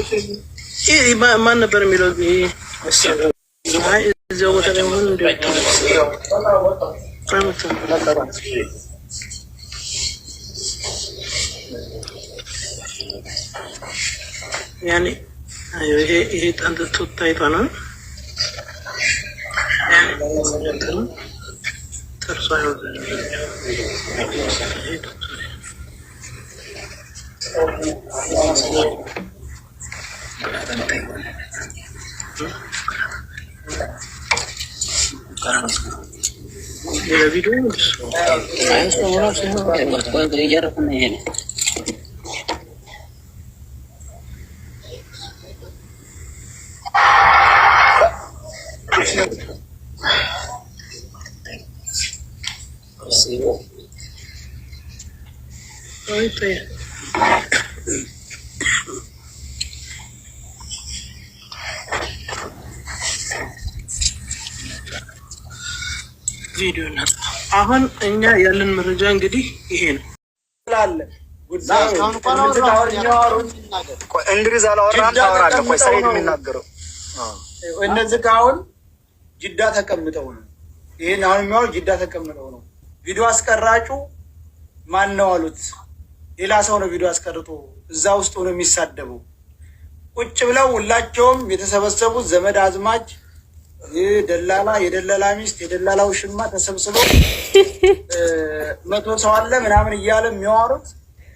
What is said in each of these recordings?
ይሄ ማን ነበር የሚለው? እዚያው ቦታ ላይ ሆኖ ያኔ ይሄ ጣንት ታይቷል ነው ተርሷ ነው ቪዲዮ ቪዲዮ ነው። አሁን እኛ ያለን መረጃ እንግዲህ ይሄ ነው ላለ እንግሊዝ አላወራም ታወራለህ። ቆይ ሰይድ የሚናገረው እነዚህ ካሁን ጅዳ ተቀምጠው ነው። ይሄን አሁን የሚያወሩ ጅዳ ተቀምጠው ነው። ቪዲዮ አስቀራጩ ማን ነው አሉት። ሌላ ሰው ነው ቪዲዮ አስቀርጦ እዛ ውስጥ ሆኖ የሚሳደበው። ቁጭ ብለው ሁላቸውም የተሰበሰቡት ዘመድ አዝማች ደላላ፣ የደላላ ሚስት፣ የደላላው ሽማ ተሰብስበው 100 ሰው አለ ምናምን እያለ የሚያወሩት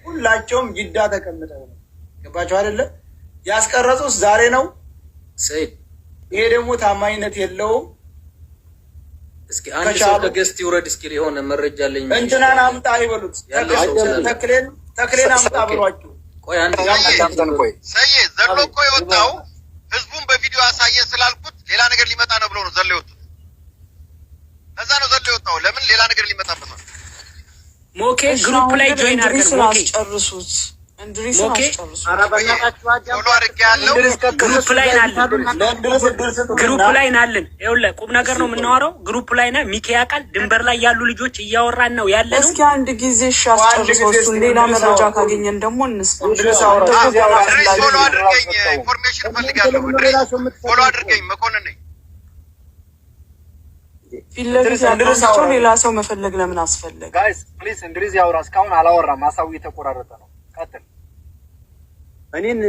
ሁላቸውም ጅዳ ተቀምጠው ነው። ገባቸው አይደለ? ያስቀረጹት ዛሬ ነው ሰይድ። ይሄ ደግሞ ታማኝነት የለውም። እስኪ አንድ ሰው ከገስት ይውረድ። እስኪ የሆነ መረጃ አለኝ እንትናን አምጣ ይበሉት። ተክሌን አምጣ ብሏቸው። ቆይ አንድ ሰይድ ዘሎ እኮ የወጣው ህዝቡን በቪዲዮ ያሳየን ስላልኩት ሌላ ነገር ሊመጣ ነው ብሎ ነው ዘሎ የወጡት። እዛ ነው ዘሎ የወጣው። ለምን ሌላ ነገር ሊመጣበት ነው? ሞኬ ግሩፕ ላይ ጆይን አድርገን ሞኬ ጨርሱት። እንድሪስ ሞኬ ፎሎ አድርጌ ያለው ግሩፕ ላይ ናለን። ይኸውልህ ቁም ነገር ነው የምናወራው። ግሩፕ ላይ ና ሚኬ ያውቃል። ድንበር ላይ ያሉ ልጆች እያወራን ነው ያለ ነው። እስኪ አንድ ጊዜ ሻስጨርሰው። እሱን ሌላ መረጃ ካገኘን ደግሞ እንስፋ። ፎሎ አድርገኝ፣ ኢንፎርሜሽን ፈልጋለሁ። ፎሎ አድርገኝ፣ መኮንን ነኝ። ፊት ለፊት ያለው ሌላ ሰው መፈለግ ለምን አስፈለገ? ጋይስ ፕሊዝ እንድሪስ ያውራ። እስካሁን አላወራም። ሀሳቡ እየተቆራረጠ ነው። ቀጥል። እኔን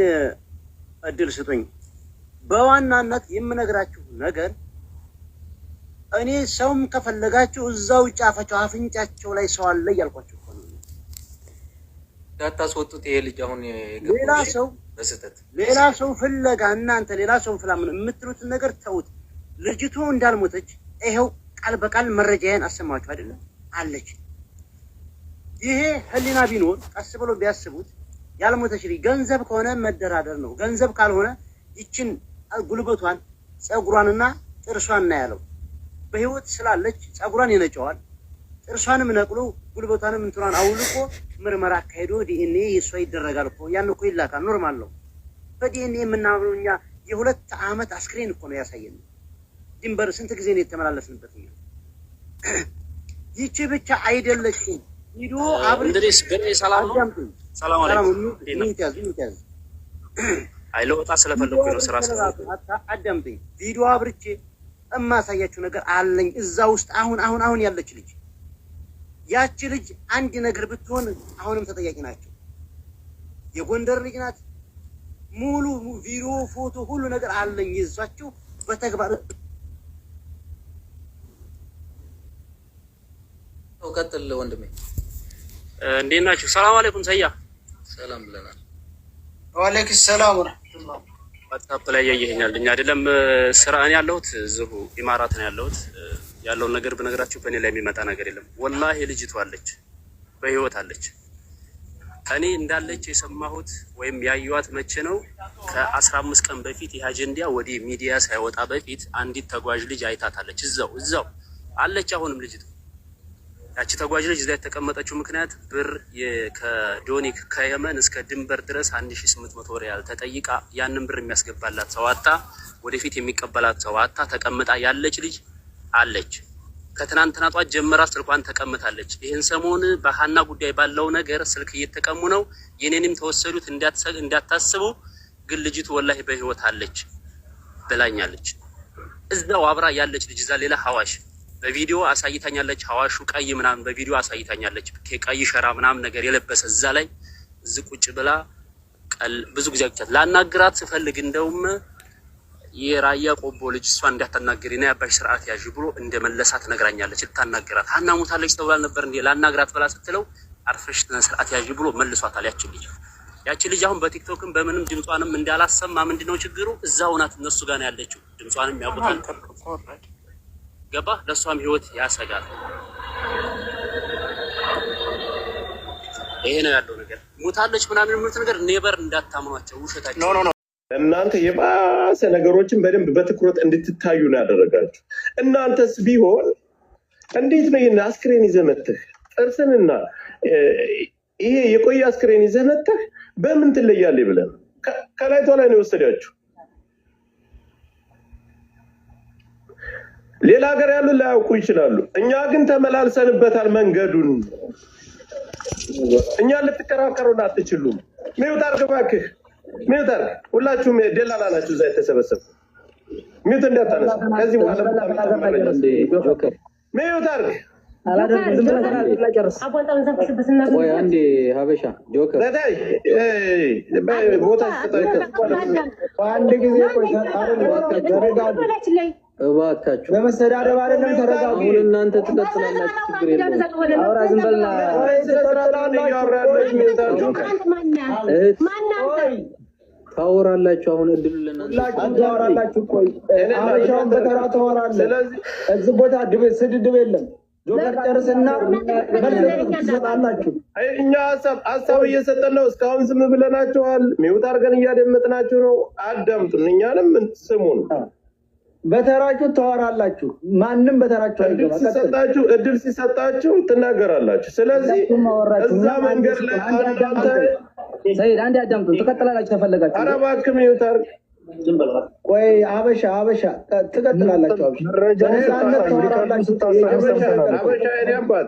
እድል ስጡኝ። በዋናነት የምነግራችሁ ነገር እኔ ሰውም ከፈለጋችሁ እዛው ጫፋቸው አፍንጫቸው ላይ ሰው አለ እያልኳችሁ ነው። ዳታስወጡት። ይሄ ልጅ አሁን ሌላ ሰው በስተት ሌላ ሰው ፍለጋ እናንተ ሌላ ሰው ፍላምን የምትሉትን ነገር ተውት። ልጅቱ እንዳልሞተች ይሄው ቃል በቃል መረጃዬን አሰማችሁ አይደለም አለች። ይሄ ህሊና ቢኖር ቀስ ብሎ ቢያስቡት ያልሞተች ልጅ ገንዘብ ከሆነ መደራደር ነው። ገንዘብ ካልሆነ ይችን ጉልበቷን ጸጉሯንና ጥርሷን ያለው በህይወት ስላለች ጸጉሯን ይነጨዋል፣ ጥርሷንም ነቅሎ ጉልበቷንም እንትሯን አውልቆ ምርመራ አካሄዶ ዲኤንኤ የሷ ይደረጋል እኮ። ያን እኮ ይላካል። ኖርማል ነው። በዲኤንኤ የምናምነው እኛ የ2 ዓመት አስክሬን እኮ ነው ያሳየን። ድንበር ስንት ጊዜ ነው የተመላለስንበት? ይቺ ብቻ አይደለችም። ሂዶ እንድሪስ ሰላም ነው። ሰላም አለይኩም። አይለወጣ ስለፈለኩ ነው ስራ አዳምጠኝ። ቪዲዮ አብርቼ እማሳያችሁ ነገር አለኝ እዛ ውስጥ አሁን ያለች ልጅ። ያቺ ልጅ አንድ ነገር ብትሆን አሁንም ተጠያቂ ናቸው። የጎንደር ልጅ ናት። ሙሉ ቪዲዮ፣ ፎቶ፣ ሁሉ ነገር አለኝ ይዟቸው በተግባር ቀጥል ወንድሜ። እንዴት ናችሁ? ሰላም አለይኩም። ሰያ ሰላም ብለናል። ወአለይኩም ሰላም ወራህመቱላህ። ዋትስአፕ ላይ ያየኸኛል። እኛ አይደለም ስራ እኔ ያለሁት እዚሁ ኢማራት ነው ያለሁት። ያለውን ነገር ብነግራችሁ በእኔ ላይ የሚመጣ ነገር የለም። ወላሂ ልጅቷ አለች፣ በህይወት አለች። እኔ እንዳለች የሰማሁት ወይም ያዩዋት መቼ ነው? ከ15 ቀን በፊት ይህ አጀንዳ ወደ ሚዲያ ሳይወጣ በፊት አንዲት ተጓዥ ልጅ አይታታለች። እዛው አለች። አሁንም ልጅቷ ያቺ ተጓዥ ልጅ እዛ የተቀመጠችው ምክንያት ብር ከዶኒክ ከየመን እስከ ድንበር ድረስ 1800 ሪያል ተጠይቃ ያንን ብር የሚያስገባላት ሰው አጣ፣ ወደፊት የሚቀበላት ሰው አጣ ተቀምጣ ያለች ልጅ አለች። ከትናንትና ጧት ጀምራ ስልኳን ተቀምጣለች። ይህን ሰሞን በሃና ጉዳይ ባለው ነገር ስልክ እየተቀሙ ነው። የኔንም ተወሰዱት እንዳታስቡ። ግን ልጅቱ ወላሂ በህይወት አለች ብላኛለች። እዛው አብራ ያለች ልጅ እዛ ሌላ ሐዋሽ በቪዲዮ አሳይታኛለች። ሐዋሹ ቀይ ምናምን በቪዲዮ አሳይታኛለች። ቀይ ሸራ ምናምን ነገር የለበሰ እዛ ላይ እዚህ ቁጭ ብላ ብዙ ጊዜ አግቻት ላናግራት ስፈልግ እንደውም የራያ ቆቦ ልጅ እሷ እንዳታናግሪና ያባሽ ስርዓት ያዥ ብሎ እንደመለሳት ነግራኛለች። ልታናግራት ሀና ሞታለች ተብላ ነበር እንዴ ላናግራት ብላ ስትለው አርፈሽ ስርዓት ያዥ ብሎ መልሷታል። ያቺ ልጅ አሁን በቲክቶክም በምንም ድምጿንም እንዳላሰማ ምንድነው ችግሩ? እዛው ናት እነሱ ጋር ነው ያለችው። ድምጿንም ያውቁታል። ገባ? ለሷም ህይወት ያሰጋል። ይሄ ነው ያለው ነገር። ሞታለች ምናምን የምሉት ነገር ኔቨር እንዳታምኗቸው፣ ውሸታቸው ነው። እናንተ የባሰ ነገሮችን በደንብ በትኩረት እንድትታዩ ነው ያደረጋችሁ። እናንተስ ቢሆን እንዴት ነው ይሄን አስክሬን ይዘህ መተህ ጥርስንና ይሄ የቆየ አስክሬን ይዘህ መተህ በምን ትለያለህ ብለን ከላይቷ ላይ ነው የወሰዳችሁ። ሌላ ሀገር ያሉ ላያውቁ ይችላሉ። እኛ ግን ተመላልሰንበታል መንገዱን። እኛ ልትከራከሩን አትችሉም። ሚውት አድርግ እባክህ፣ ሚውት አድርግ። ሁላችሁም ደላላ ናችሁ እዛ የተሰበሰቡ። ሚውት እንዳታነሳ ከዚህ በኋላ ሚውት አድርግ። ወይ አንዴ ሀበሻ ጆከር ቦታ አንድ ጊዜ እባካችሁ በመሰዳደብ አይደለም፣ ተረጋጉ። አሁን እናንተ ትቀጥላላችሁ፣ ችግር የለውም። አውራ ዝም በልና ታወራላችሁ። አሁን እድሉ ለእናንተ ታወራላችሁ። ቆይ አበሻውን በተራ ታወራለህ። ስለዚህ እዚህ ቦታ ስድድብ የለም። ጆከር ጨርስና ትሰጣላችሁ። እኛ ሀሳብ እየሰጠን ነው። እስካሁን ዝም ብለናችኋል። ሚውት አድርገን እያደመጥናችሁ ነው። አዳምጡን፣ እኛንም ስሙን። በተራችሁ ታወራላችሁ። ማንም በተራችሁ አይገባም። እድል ሲሰጣችሁ ትናገራላችሁ። ስለዚህ እዛ መንገድ ላይ ሰይድ አንዴ አዳምጡን፣ ትቀጥላላችሁ ተፈለጋችሁ። ኧረ እባክህ ሚውት አድርግ። ቆይ አበሻ ትቀጥላላችሁ። አበሻ የኔ አባት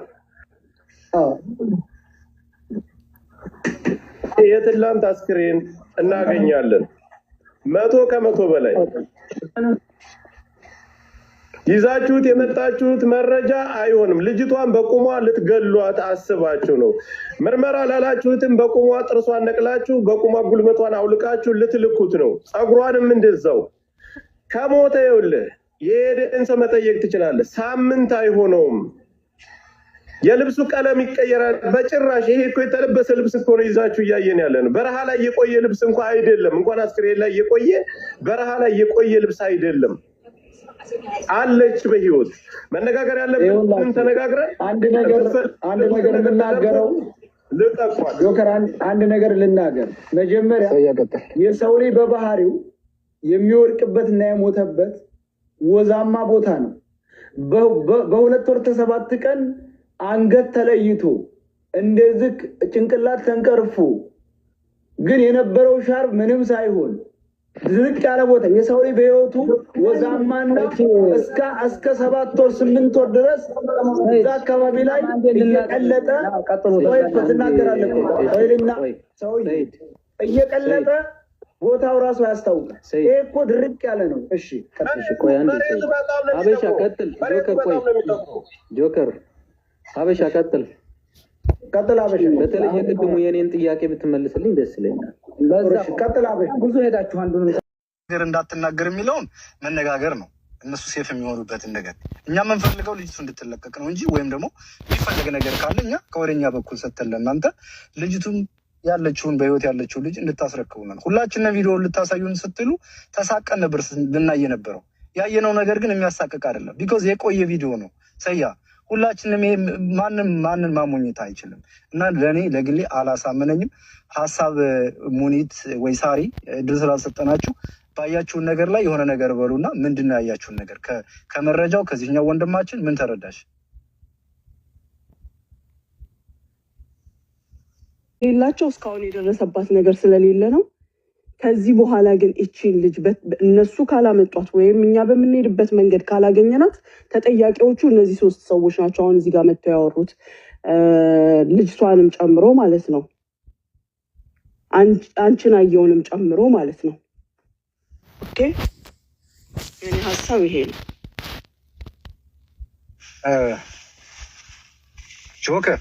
የትላንት አስክሬን እናገኛለን 100% በላይ ይዛችሁት የመጣችሁት መረጃ አይሆንም። ልጅቷን በቁሟ ልትገሏት አስባችሁ ነው። ምርመራ ላላችሁትም በቁሟ ጥርሷን ነቅላችሁ በቁሟ ጉልበቷን አውልቃችሁ ልትልኩት ነው። ጸጉሯንም እንደዛው ከሞተ ይኸውልህ የሄደን ሰው መጠየቅ ትችላለህ። ሳምንት አይሆነውም። የልብሱ ቀለም ይቀየራል። በጭራሽ ይሄ እኮ የተለበሰ ልብስ እኮ ነው ይዛችሁ እያየን ያለ ነው። በረሃ ላይ የቆየ ልብስ እንኳን አይደለም። እንኳን አስክሬን ላይ የቆየ በረሃ ላይ የቆየ ልብስ አይደለም። አለች በህይወት። መነጋገር ያለብን ተነጋግረን አንድ ነገር ልናገረው ልጠቋል። ጆከር አንድ ነገር ልናገር። መጀመሪያ የሰው ልጅ በባህሪው የሚወድቅበትና የሞተበት ወዛማ ቦታ ነው። በ2 ወር ከ7 ቀን አንገት ተለይቶ እንደዚህ ጭንቅላት ተንቀርፎ ግን የነበረው ሻርብ ምንም ሳይሆን ዝቅ ያለ ቦታ የሰው ልጅ በህይወቱ ወዛማና እስከ 7 ወር 8 ወር ድረስ እዛ አካባቢ ላይ እየቀለጠ ወይ ትናገራለህ ወይልና ሰው እየቀለጠ ቦታው ራሱ ያስታውቃል። ይሄ እኮ ድርቅ ያለ ነው። እሺ ቆይ አንዴ አበሻ ቀጥል። ጆከር አበሻ ቀጥል አበሻ። በተለይ የቅድሙ የኔን ጥያቄ ብትመልስልኝ ደስ ይለኛል። ቀጥል አበሻ። ብዙ ሄዳችሁ አንዱን ነገር እንዳትናገር የሚለውን መነጋገር ነው። እነሱ ሴፍ የሚሆኑበትን ነገር እኛ የምንፈልገው ልጅቱ እንድትለቀቅ ነው እንጂ ወይም ደግሞ የሚፈለግ ነገር ካለ እኛ ከወደኛ በኩል ሰተን ለእናንተ ልጅቱን ያለችውን በህይወት ያለችውን ልጅ እንድታስረክቡናል። ሁላችንም ቪዲዮ ልታሳዩን ስትሉ ተሳቀን ነበር ልናየ ነበረው። ያየነው ነገር ግን የሚያሳቅቅ አይደለም። ቢኮዝ የቆየ ቪዲዮ ነው። ሰያ ሁላችንም ማንን ማሞኘት አይችልም። እና ለእኔ ለግሌ አላሳመነኝም። ሀሳብ ሙኒት ወይ ሳሪ እድል ስላልሰጠናችሁ ባያችሁን ነገር ላይ የሆነ ነገር በሉና ምንድን ነው ያያችሁን ነገር ከመረጃው ከዚህኛው ወንድማችን ምን ተረዳሽ? ሌላቸው እስካሁን የደረሰባት ነገር ስለሌለ ነው። ከዚህ በኋላ ግን እቺን ልጅ እነሱ ካላመጧት ወይም እኛ በምንሄድበት መንገድ ካላገኘናት ተጠያቂዎቹ እነዚህ 3 ሰዎች ናቸው። አሁን እዚህ ጋር መጥተው ያወሩት ልጅቷንም ጨምሮ ማለት ነው። አንቺን አየውንም ጨምሮ ማለት ነው። ኦኬ የኔ ሀሳብ ይሄ ነው። ጆከር